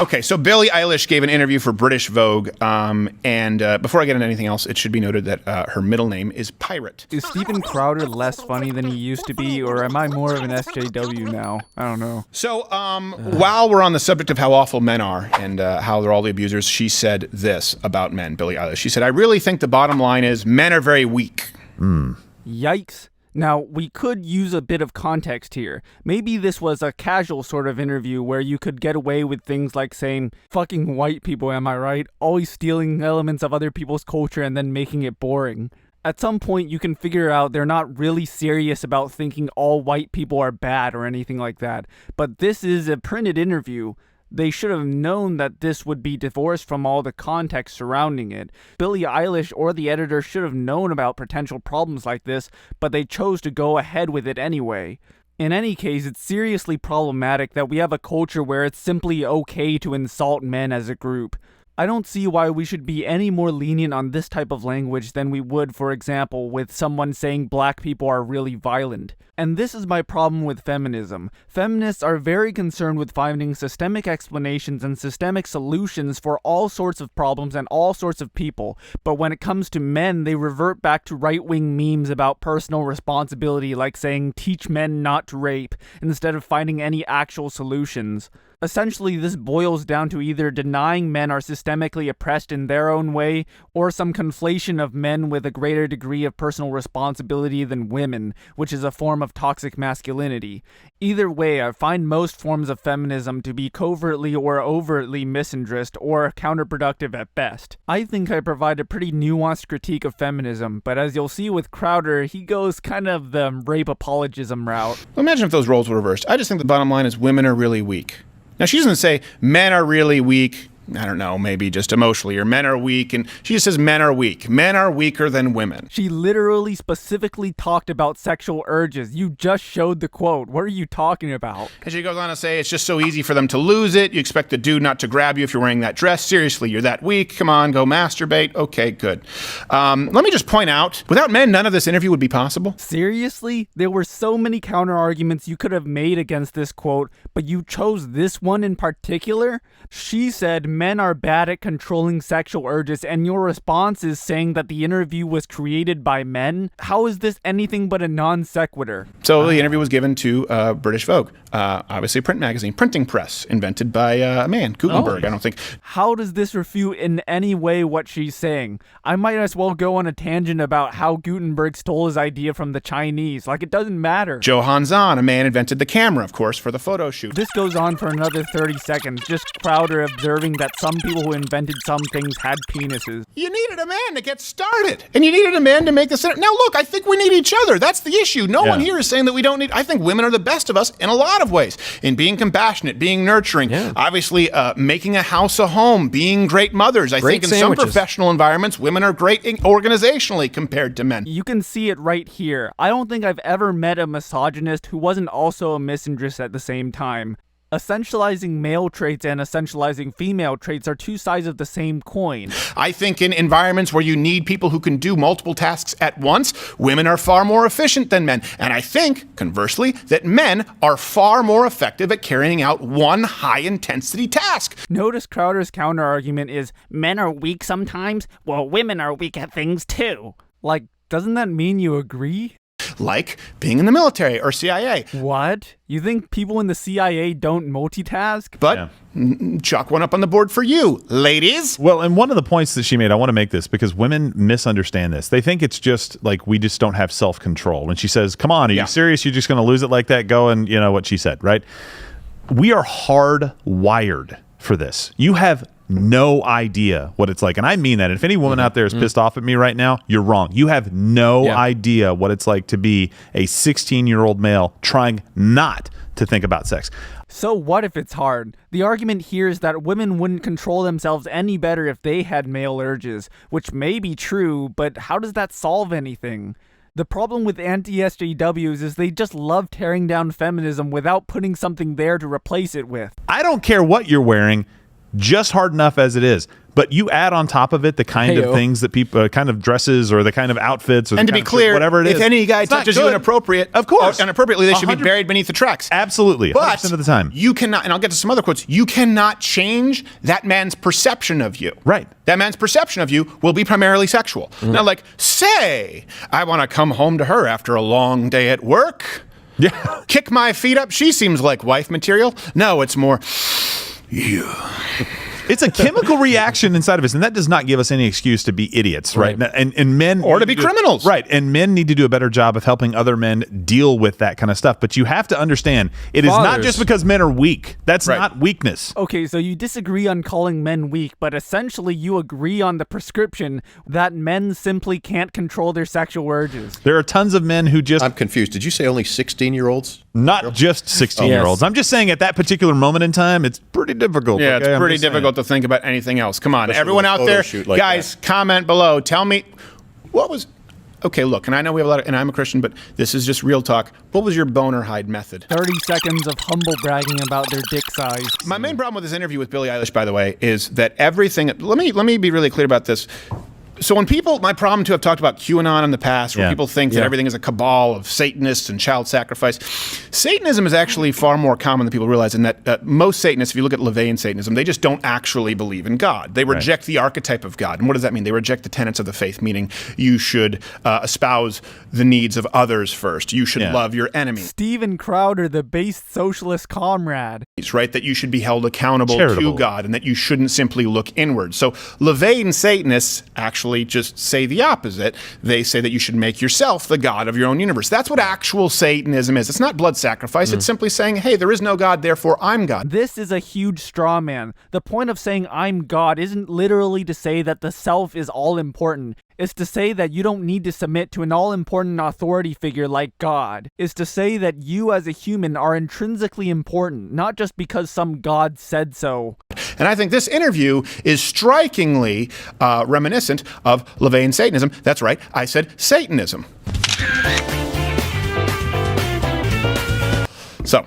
Okay, so Billie Eilish gave an interview for British Vogue, and before I get into anything else, it should be noted that her middle name is Pirate. Is Steven Crowder less funny than he used to be, or am I more of an SJW now? I don't know. So, while we're on the subject of how awful men are and how they're all the abusers, she said this about men, Billie Eilish. She said, "I really think the bottom line is men are very weak." Yikes. Now, we could use a bit of context here. Maybe this was a casual sort of interview where you could get away with things like saying, fucking white people, am I right? Always stealing elements of other people's culture and then making it boring. At some point, you can figure out they're not really serious about thinking all white people are bad or anything like that. But this is a printed interview. They should have known that this would be divorced from all the context surrounding it. Billie Eilish or the editor should have known about potential problems like this, but they chose to go ahead with it anyway. In any case, it's seriously problematic that we have a culture where it's simply okay to insult men as a group. I don't see why we should be any more lenient on this type of language than we would, for example, with someone saying black people are really violent. And this is my problem with feminism. Feminists are very concerned with finding systemic explanations and systemic solutions for all sorts of problems and all sorts of people. But when it comes to men, they revert back to right-wing memes about personal responsibility, like saying, teach men not to rape, instead of finding any actual solutions. Essentially, this boils down to either denying men are systemically oppressed in their own way, or some conflation of men with a greater degree of personal responsibility than women, which is a form of toxic masculinity. Either way, I find most forms of feminism to be covertly or overtly misandrist or counterproductive at best. I think I provide a pretty nuanced critique of feminism, but as you'll see with Crowder, he goes kind of the rape apologism route. Well, imagine if those roles were reversed. I just think the bottom line is women are really weak. Now, she doesn't say men are really weak, I don't know, maybe just emotionally, or men are weak, and she just says men are weak. Men are weaker than women. She literally specifically talked about sexual urges. You just showed the quote. What are you talking about? And she goes on to say it's just so easy for them to lose it. You expect the dude not to grab you if you're wearing that dress. Seriously, you're that weak. Come on, go masturbate. Okay, good. Let me just point out, without men, none of this interview would be possible. Seriously? There were so many counter-arguments you could have made against this quote, but you chose this one in particular? She said men are bad at controlling sexual urges, and your response is saying that the interview was created by men? How is this anything but a non sequitur? So the interview was given to British Vogue, obviously a print magazine, printing press, invented by a man, Gutenberg, I don't think. How does this refute in any way what she's saying? I might as well go on a tangent about how Gutenberg stole his idea from the Chinese. Like, it doesn't matter. Johann Zahn, a man, invented the camera, of course, for the photo shoot. This goes on for another 30 seconds, just Crowder observing that some people who invented some things had penises. You needed a man to get started, and you needed a man to make the center. Now look, I think we need each other. That's the issue. No one here is saying that we don't need. I think women are the best of us in a lot of ways, in being compassionate, being nurturing, obviously making a house a home, being great mothers. I think in some professional environments, women are great organizationally compared to men. You can see it right here. I don't think I've ever met a misogynist who wasn't also a misandrist at the same time. Essentializing male traits and essentializing female traits are two sides of the same coin. I think in environments where you need people who can do multiple tasks at once, women are far more efficient than men. And I think, conversely, that men are far more effective at carrying out one high-intensity task. Notice Crowder's counter-argument is, men are weak sometimes? Well, women are weak at things too. Like, doesn't that mean you agree? Like being in the military or CIA. What? You think people in the CIA don't multitask? But chalk one up on the board for you, ladies. Well, and one of the points that she made, I want to make this because women misunderstand this. They think it's just like we just don't have self-control. When she says, come on, are you serious? You're just going to lose it like that? Go and, you know what she said, right? We are hardwired for this. You have no idea what it's like. And I mean that. If any woman out there is pissed off at me right now, you're wrong. You have no idea what it's like to be a 16-year-old male trying not to think about sex. So what if it's hard? The argument here is that women wouldn't control themselves any better if they had male urges, which may be true, but how does that solve anything? The problem with anti-SJWs is they just love tearing down feminism without putting something there to replace it with. I don't care what you're wearing, just hard enough as it is. But you add on top of it the kind of things that people, kind of dresses or the kind of outfits, or and to be clear, whatever it is, if any guy touches you inappropriately, they should be buried beneath the tracks. Absolutely, 100% of the time. You cannot, and I'll get to some other quotes. You cannot change that man's perception of you. Right. That man's perception of you will be primarily sexual. Now, like, say I want to come home to her after a long day at work. Yeah. Kick my feet up. She seems like wife material. No, it's more, yeah. It's a chemical reaction inside of us, and that does not give us any excuse to be idiots, right? And men or to be criminals, right? And men need to do a better job of helping other men deal with that kind of stuff. But you have to understand, it is not just because men are weak. That's not weakness. Okay, so you disagree on calling men weak, but essentially you agree on the prescription that men simply can't control their sexual urges. There are tons of men who just... I'm confused. Did you say only 16-year-olds? Not just 16-year-olds. I'm just saying at that particular moment in time, it's pretty difficult. Yeah, it's pretty difficult to think about anything else. Come on, Especially everyone out there, like guys, comment below. Tell me, what was... Okay, look, and I know we have a lot of... And I'm a Christian, but this is just real talk. What was your boner hide method? 30 seconds of humble bragging about their dick size. My main problem with this interview with Billie Eilish, by the way, is that everything... Let me be really clear about this. So when people, my problem too, I've talked about QAnon in the past, where people think that everything is a cabal of Satanists and child sacrifice. Satanism is actually far more common than people realize, in that most Satanists, if you look at LaVeyan Satanism, they just don't actually believe in God. They reject the archetype of God. And what does that mean? They reject the tenets of the faith, meaning you should espouse the needs of others first. You should love your enemy. Steven Crowder, the base socialist comrade. Right? That you should be held accountable to God, and that you shouldn't simply look inward. So LaVeyan Satanists actually just say the opposite. They say that you should make yourself the God of your own universe. That's what actual Satanism is. It's not blood sacrifice. It's simply saying, hey, there is no God, therefore I'm God. This is a huge straw man. The point of saying I'm God isn't literally to say that the self is all important. It's to say that you don't need to submit to an all-important authority figure like God. It's to say that you as a human are intrinsically important, not just because some God said so. And I think this interview is strikingly reminiscent of LaVeyan Satanism. That's right, I said Satanism. So...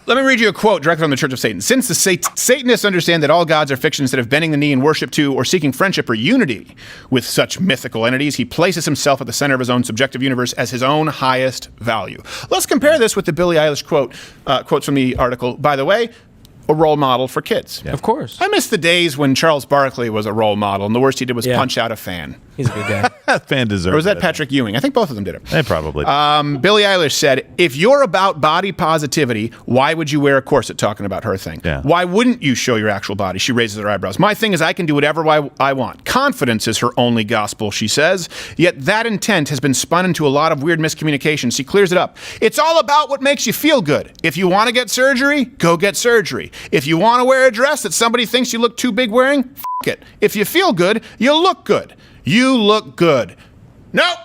Let me read you a quote directly from the Church of Satan. Since the Satanists understand that all gods are fiction, instead of bending the knee in worship to or seeking friendship or unity with such mythical entities, he places himself at the center of his own subjective universe as his own highest value. Let's compare this with the Billie Eilish quotes from the article. By the way, a role model for kids. Yeah. Of course. I miss the days when Charles Barkley was a role model, and the worst he did was punch out a fan. He's a good guy. That fan deserves it. Or was that Patrick Ewing? I think both of them did it. They probably did. Billie Eilish said, if you're about body positivity, why would you wear a corset, talking about her thing? Yeah. Why wouldn't you show your actual body? She raises her eyebrows. My thing is I can do whatever I want. Confidence is her only gospel, she says. Yet that intent has been spun into a lot of weird miscommunication. She clears it up. It's all about what makes you feel good. If you want to get surgery, go get surgery. If you want to wear a dress that somebody thinks you look too big wearing, f*** it. If you feel good, you look good. You look good. Nope.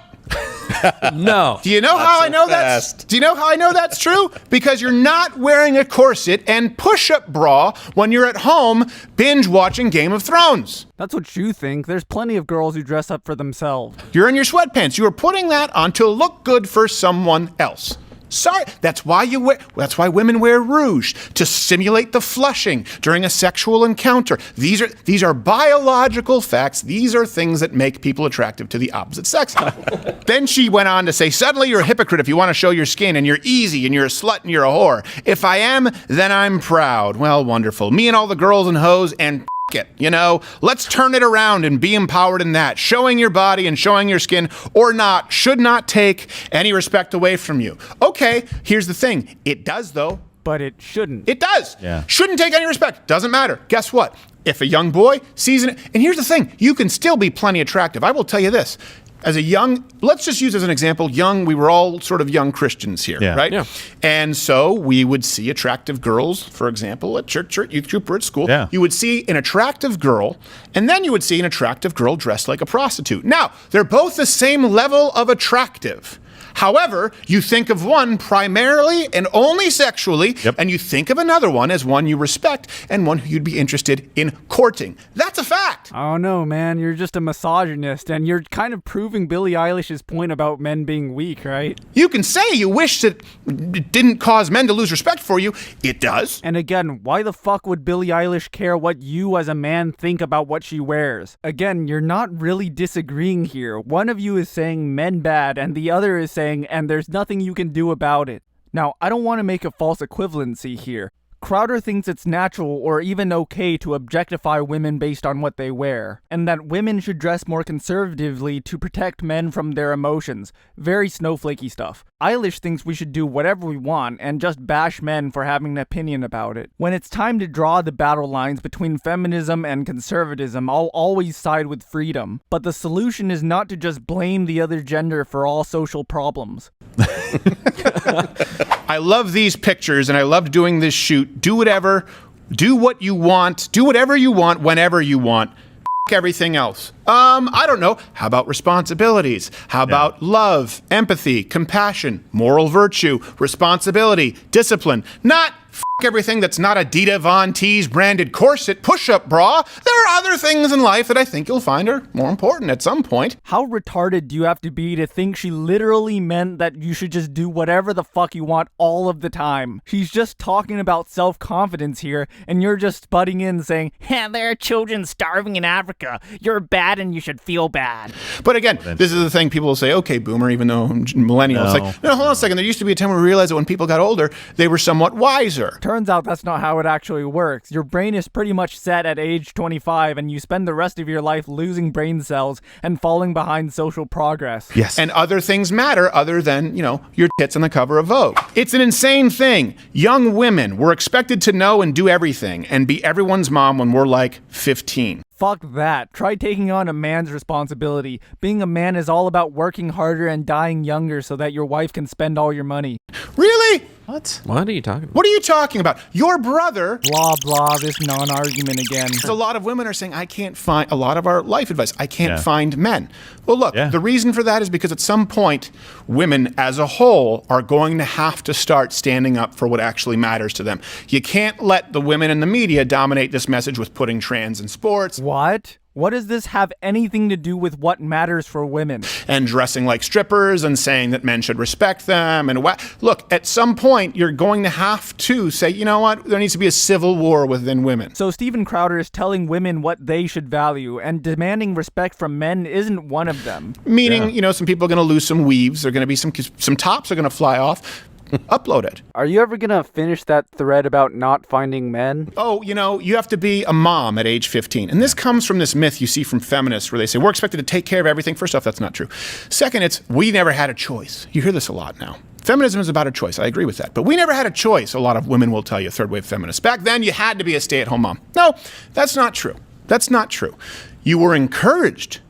No. Do you know how I know that's true? Because you're not wearing a corset and push-up bra when you're at home binge watching Game of Thrones. That's what you think. There's plenty of girls who dress up for themselves. You're in your sweatpants. You are putting that on to look good for someone else. Sorry, that's why women wear rouge, to simulate the flushing during a sexual encounter. These are biological facts. These are things that make people attractive to the opposite sex. Then she went on to say, suddenly you're a hypocrite if you want to show your skin, and you're easy, and you're a slut, and you're a whore. If I am, then I'm proud. Well, wonderful. Me and all the girls and hoes and it, let's turn it around and be empowered in that. Showing your body and showing your skin or not should not take any respect away from you. Okay, here's the thing. It does, though. But it shouldn't. It does. Yeah. Shouldn't take any respect. Doesn't matter. Guess what? If a young boy sees it, and here's the thing, you can still be plenty attractive. I will tell you this. As a young, let's just use as an example, we were all sort of young Christians here, right? Yeah. And so we would see attractive girls, for example, at church, youth group, or at school. Yeah. You would see an attractive girl, and then you would see an attractive girl dressed like a prostitute. Now, they're both the same level of attractive. However, you think of one primarily and only sexually, and you think of another one as one you respect and one who you'd be interested in courting. That's a fact. Oh no, man, you're just a misogynist, and you're kind of proving Billie Eilish's point about men being weak, right? You can say you wish that it didn't cause men to lose respect for you. It does. And again, why the fuck would Billie Eilish care what you as a man think about what she wears? Again, you're not really disagreeing here. One of you is saying men bad, and the other is saying, and there's nothing you can do about it. Now, I don't want to make a false equivalency here. Crowder thinks it's natural or even okay to objectify women based on what they wear, and that women should dress more conservatively to protect men from their emotions. Very snowflakey stuff. Eilish thinks we should do whatever we want and just bash men for having an opinion about it. When it's time to draw the battle lines between feminism and conservatism, I'll always side with freedom. But the solution is not to just blame the other gender for all social problems. I love these pictures and I love doing this shoot. Do whatever, do what you want, do whatever you want, whenever you want. Everything else. I don't know. How about responsibilities? How about love, empathy, compassion, moral virtue, responsibility, discipline? Not everything that's not a Dita Von Teese branded corset push-up bra. There are other things in life that I think you'll find are more important at some point. How retarded do you have to be to think she literally meant that you should just do whatever the fuck you want all of the time? She's just talking about self-confidence here, and you're just butting in saying, hey, there are children starving in Africa. You're bad and you should feel bad. But again, this is the thing people will say, okay, boomer, even though millennial. It's like, no, hold on a second. There used to be a time when we realized that when people got older, they were somewhat wiser. Turns out that's not how it actually works. Your brain is pretty much set at age 25, and you spend the rest of your life losing brain cells and falling behind social progress. Yes. And other things matter other than, your tits on the cover of Vogue. It's an insane thing. Young women were expected to know and do everything and be everyone's mom when we're like 15. Fuck that. Try taking on a man's responsibility. Being a man is all about working harder and dying younger so that your wife can spend all your money. Really? What? What are you talking about? What are you talking about? Your brother... Blah, blah, this non-argument again. A lot of women are saying, I can't find... A lot of our life advice, I can't find men. Well, look, the reason for that is because at some point, women as a whole are going to have to start standing up for what actually matters to them. You can't let the women in the media dominate this message with putting trans in sports. What? What does this have anything to do with what matters for women? And dressing like strippers and saying that men should respect them. And look, at some point, you're going to have to say, you know what? There needs to be a civil war within women. So Steven Crowder is telling women what they should value, and demanding respect from men isn't one of them. Meaning, some people are going to lose some weaves. There are going to be some tops are going to fly off. Upload it. Are you ever gonna finish that thread about not finding men? Oh, you have to be a mom at age 15. And this comes from this myth you see from feminists where they say, we're expected to take care of everything. First off, that's not true. Second, it's, we never had a choice. You hear this a lot now. Feminism is about a choice. I agree with that. But we never had a choice, a lot of women will tell you, third wave feminists. Back then, you had to be a stay-at-home mom. No, that's not true. That's not true. You were encouraged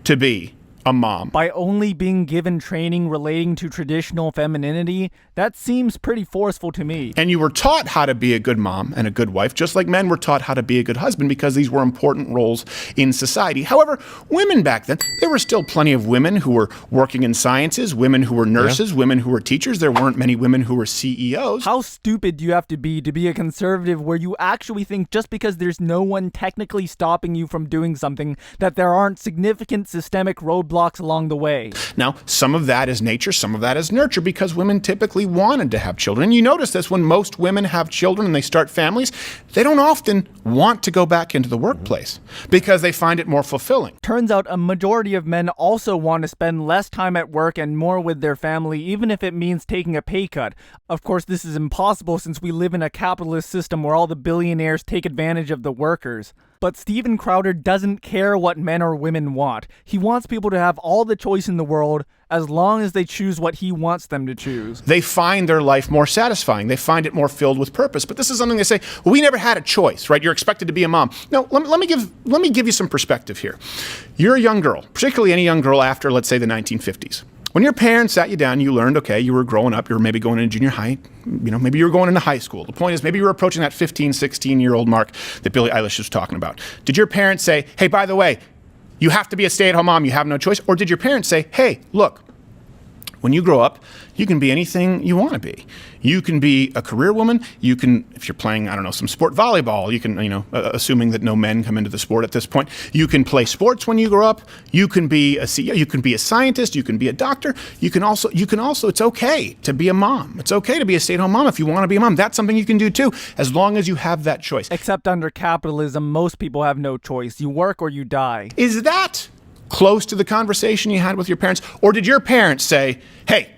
to be a mom. By only being given training relating to traditional femininity, that seems pretty forceful to me. And you were taught how to be a good mom and a good wife, just like men were taught how to be a good husband, because these were important roles in society. However, women back then, there were still plenty of women who were working in sciences, women who were nurses, women who were teachers. There weren't many women who were CEOs. How stupid do you have to be a conservative where you actually think just because there's no one technically stopping you from doing something, that there aren't significant systemic roadblocks along the way? Now, some of that is nature, some of that is nurture, because women typically wanted to have children. And you notice this when most women have children and they start families, they don't often want to go back into the workplace because they find it more fulfilling. Turns out a majority of men also want to spend less time at work and more with their family, even if it means taking a pay cut. Of course, this is impossible since we live in a capitalist system where all the billionaires take advantage of the workers. But Steven Crowder doesn't care what men or women want. He wants people to have all the choice in the world as long as they choose what he wants them to choose. They find their life more satisfying. They find it more filled with purpose. But this is something they say, well, we never had a choice, right? You're expected to be a mom. No, let me give you some perspective here. You're a young girl, particularly any young girl after, let's say, the 1950s. When your parents sat you down, you learned, okay, you were growing up, you were maybe going into junior high, maybe you were going into high school. The point is, maybe you were approaching that 15, 16-year-old mark that Billie Eilish was talking about. Did your parents say, hey, by the way, you have to be a stay-at-home mom, you have no choice? Or did your parents say, hey, look, When you grow up, you can be anything you want to be. You can be a career woman. You can, if you're playing, I don't know, some sport, volleyball, you can, assuming that no men come into the sport at this point, you can play sports when you grow up. You can be a CEO. You can be a scientist. You can be a doctor. You can also, it's okay to be a mom. It's okay to be a stay-at-home mom if you want to be a mom. That's something you can do too, as long as you have that choice. Except under capitalism, most people have no choice. You work or you die. Is that close to the conversation you had with your parents? Or did your parents say, hey,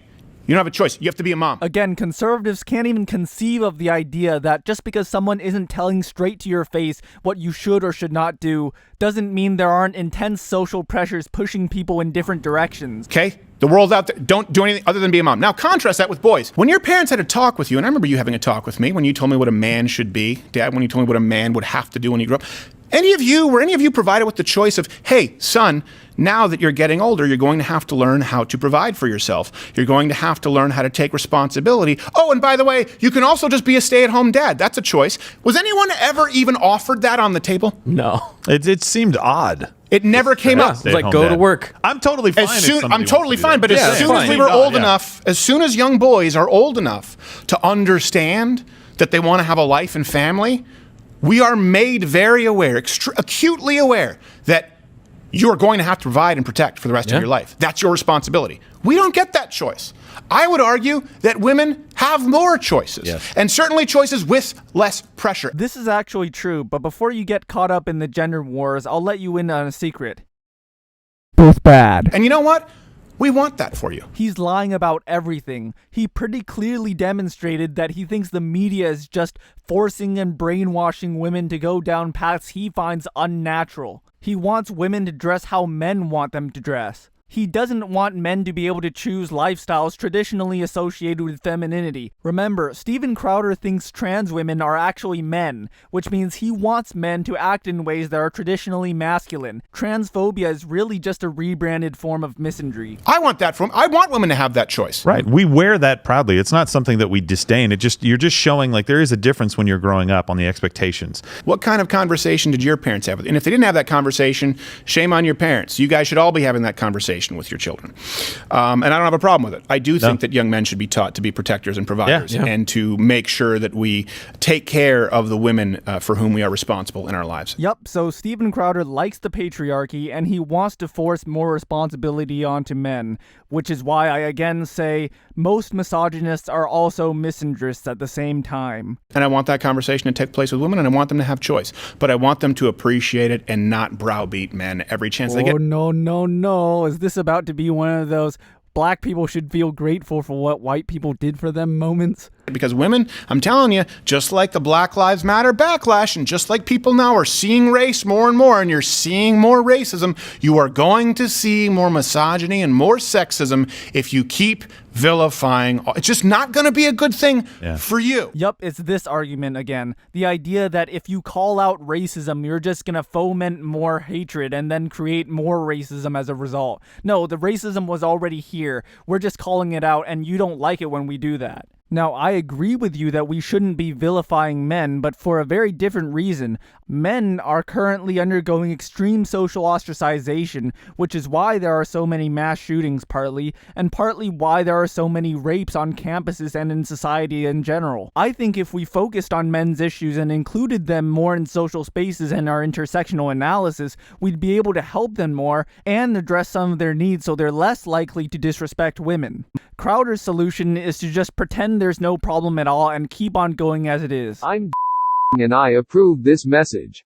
you don't have a choice, you have to be a mom? Again, conservatives can't even conceive of the idea that just because someone isn't telling straight to your face what you should or should not do doesn't mean there aren't intense social pressures pushing people in different directions. Okay? The world's out there. Don't do anything other than be a mom. Now, contrast that with boys. When your parents had a talk with you, and I remember you having a talk with me when you told me what a man should be, Dad, when you told me what a man would have to do when you grow up. Were any of you provided with the choice of, hey, son, now that you're getting older, you're going to have to learn how to provide for yourself. You're going to have to learn how to take responsibility. Oh, and by the way, you can also just be a stay-at-home dad. That's a choice. Was anyone ever even offered that on the table? No. It seemed odd. It never came up. It's like, go to work. I'm totally fine. I'm totally fine, but as soon as we were old enough, as soon as young boys are old enough to understand that they want to have a life and family, we are made very aware, acutely aware, that you're going to have to provide and protect for the rest of your life. That's your responsibility. We don't get that choice. I would argue that women have more choices, and certainly choices with less pressure. This is actually true, but before you get caught up in the gender wars, I'll let you in on a secret. Both bad. And you know what? We want that for you. He's lying about everything. He pretty clearly demonstrated that he thinks the media is just forcing and brainwashing women to go down paths he finds unnatural. He wants women to dress how men want them to dress. He doesn't want men to be able to choose lifestyles traditionally associated with femininity. Remember, Steven Crowder thinks trans women are actually men, which means he wants men to act in ways that are traditionally masculine. Transphobia is really just a rebranded form of misandry. I want that from. I want women to have that choice. Right. We wear that proudly. It's not something that we disdain. You're just showing like there is a difference when you're growing up on the expectations. What kind of conversation did your parents have with you? And if they didn't have that conversation, shame on your parents. You guys should all be having that conversation with your children. And I don't have a problem with it. I do think that young men should be taught to be protectors and providers and to make sure that we take care of the women for whom we are responsible in our lives. Yep, so Steven Crowder likes the patriarchy and he wants to force more responsibility onto men, which is why I again say most misogynists are also misandrists at the same time. And I want that conversation to take place with women, and I want them to have choice. But I want them to appreciate it and not browbeat men every chance they get. Oh, no. Is this about to be one of those black people should feel grateful for what white people did for them moments? Because women, I'm telling you, just like the Black Lives Matter backlash, and just like people now are seeing race more and more, and you're seeing more racism, you are going to see more misogyny and more sexism if you keep vilifying. It's just not going to be a good thing for you. Yep, it's this argument again. The idea that if you call out racism, you're just going to foment more hatred and then create more racism as a result. No, the racism was already here. We're just calling it out, and you don't like it when we do that. Now, I agree with you that we shouldn't be vilifying men, but for a very different reason. Men are currently undergoing extreme social ostracization, which is why there are so many mass shootings partly, and partly why there are so many rapes on campuses and in society in general. I think if we focused on men's issues and included them more in social spaces and our intersectional analysis, we'd be able to help them more and address some of their needs so they're less likely to disrespect women. Crowder's solution is to just pretend there's no problem at all and keep on going as it is. I'm and I approve this message.